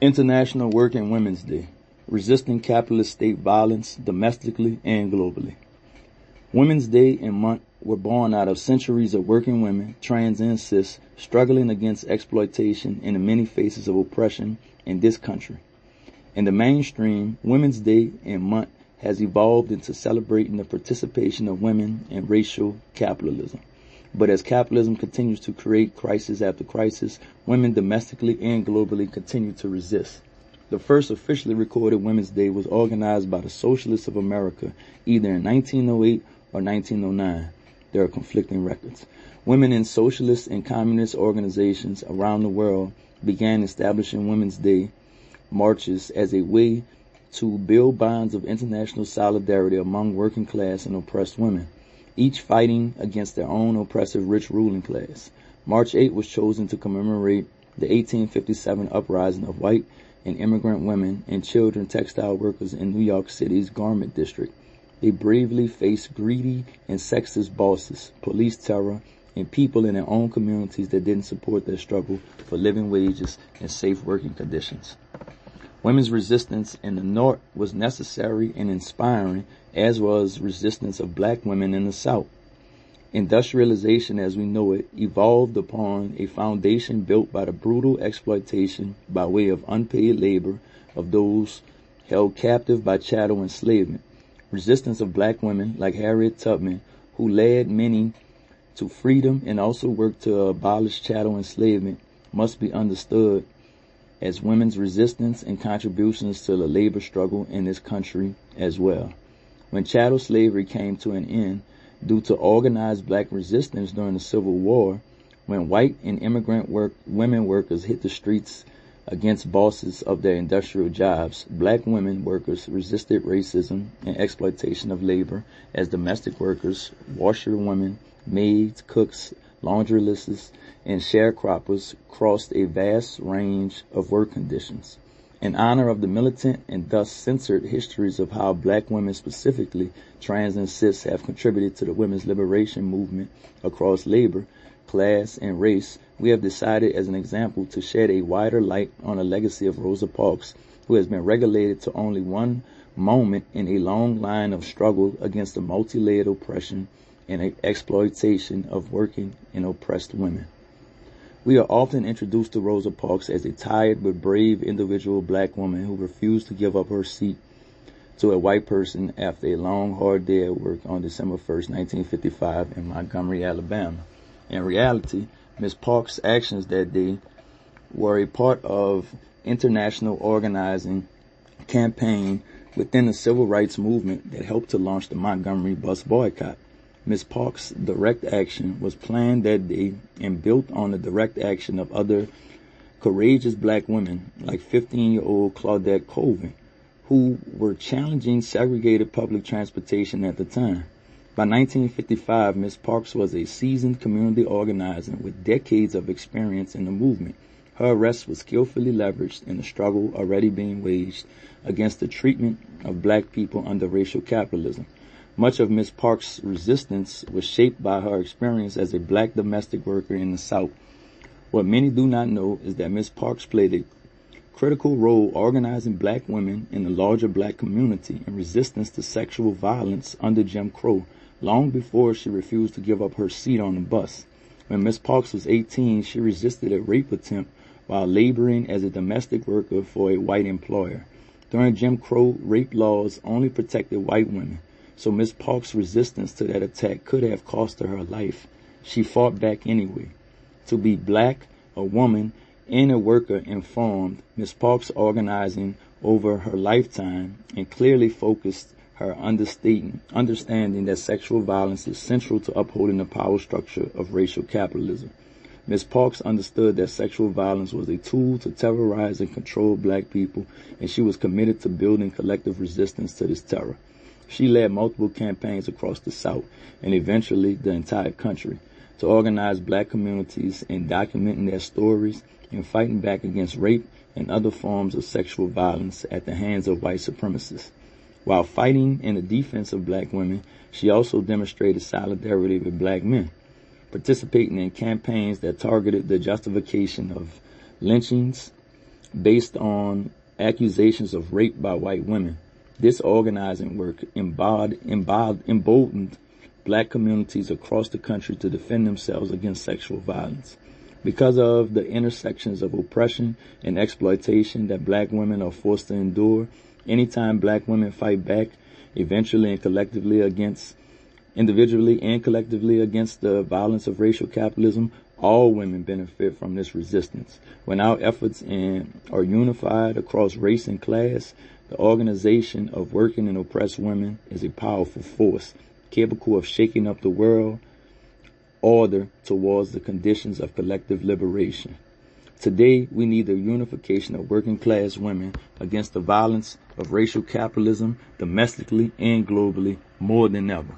International Working Women's Day, resisting capitalist state violence domestically and globally. Women's Day and month were born out of centuries of working women, trans and cis, struggling against exploitation and the many faces of oppression in this country. In the mainstream, Women's Day and month has evolved into celebrating the participation of women in racial capitalism. But as capitalism continues to create crisis after crisis, women domestically and globally continue to resist. The first officially recorded Women's Day was organized by the Socialists of America either in 1908 or 1909. There are conflicting records. Women in socialist and communist organizations around the world began establishing Women's Day marches as a way to build bonds of international solidarity among working class and oppressed women, each fighting against their own oppressive rich ruling class. March 8 was chosen to commemorate the 1857 uprising of white and immigrant women and children textile workers in New York City's garment district. They bravely faced greedy and sexist bosses, police terror, and people in their own communities that didn't support their struggle for living wages and safe working conditions. Women's resistance in the North was necessary and inspiring, as was resistance of black women in the South. Industrialization as we know it evolved upon a foundation built by the brutal exploitation by way of unpaid labor of those held captive by chattel enslavement. Resistance of black women like Harriet Tubman, who led many to freedom and also worked to abolish chattel enslavement, must be understood as women's resistance and contributions to the labor struggle in this country as well. When chattel slavery came to an end due to organized black resistance during the Civil War, when white and immigrant women workers hit the streets against bosses of their industrial jobs, black women workers resisted racism and exploitation of labor as domestic workers, washerwomen, maids, cooks, laundresses, and sharecroppers crossed a vast range of work conditions. In honor of the militant and thus censored histories of how black women, specifically trans and cis, have contributed to the women's liberation movement across labor, class, and race, we have decided as an example to shed a wider light on the legacy of Rosa Parks, who has been relegated to only one moment in a long line of struggle against the multi-layered oppression and exploitation of working and oppressed women. We are often introduced to Rosa Parks as a tired but brave individual black woman who refused to give up her seat to a white person after a long, hard day at work on December 1st, 1955 in Montgomery, Alabama. In reality, Ms. Parks' actions that day were a part of international organizing campaign within the civil rights movement that helped to launch the Montgomery bus boycott. Ms. Parks' direct action was planned that day and built on the direct action of other courageous black women like 15-year-old Claudette Colvin, who were challenging segregated public transportation at the time. By 1955, Ms. Parks was a seasoned community organizer with decades of experience in the movement. Her arrest was skillfully leveraged in the struggle already being waged against the treatment of black people under racial capitalism. Much of Ms. Parks' resistance was shaped by her experience as a black domestic worker in the South. What many do not know is that Ms. Parks played a critical role organizing black women in the larger black community in resistance to sexual violence under Jim Crow, long before she refused to give up her seat on the bus. When Ms. Parks was 18, she resisted a rape attempt while laboring as a domestic worker for a white employer. During Jim Crow, rape laws only protected white women, so Ms. Parks' resistance to that attack could have cost her life. She fought back anyway. To be black, a woman, and a worker informed Ms. Parks' organizing over her lifetime and clearly focused her understanding that sexual violence is central to upholding the power structure of racial capitalism. Ms. Parks understood that sexual violence was a tool to terrorize and control black people, and she was committed to building collective resistance to this terror. She led multiple campaigns across the South and eventually the entire country to organize black communities in documenting their stories and fighting back against rape and other forms of sexual violence at the hands of white supremacists. While fighting in the defense of black women, she also demonstrated solidarity with black men, participating in campaigns that targeted the justification of lynchings, based on accusations of rape by white women. This organizing work emboldened black communities across the country to defend themselves against sexual violence. Because of the intersections of oppression and exploitation that black women are forced to endure, anytime black women fight back, individually and collectively against the violence of racial capitalism, all women benefit from this resistance. When our efforts are unified across race and class, the organization of working and oppressed women is a powerful force, capable of shaking up the world order towards the conditions of collective liberation. Today, we need the unification of working class women against the violence of racial capitalism domestically and globally more than ever.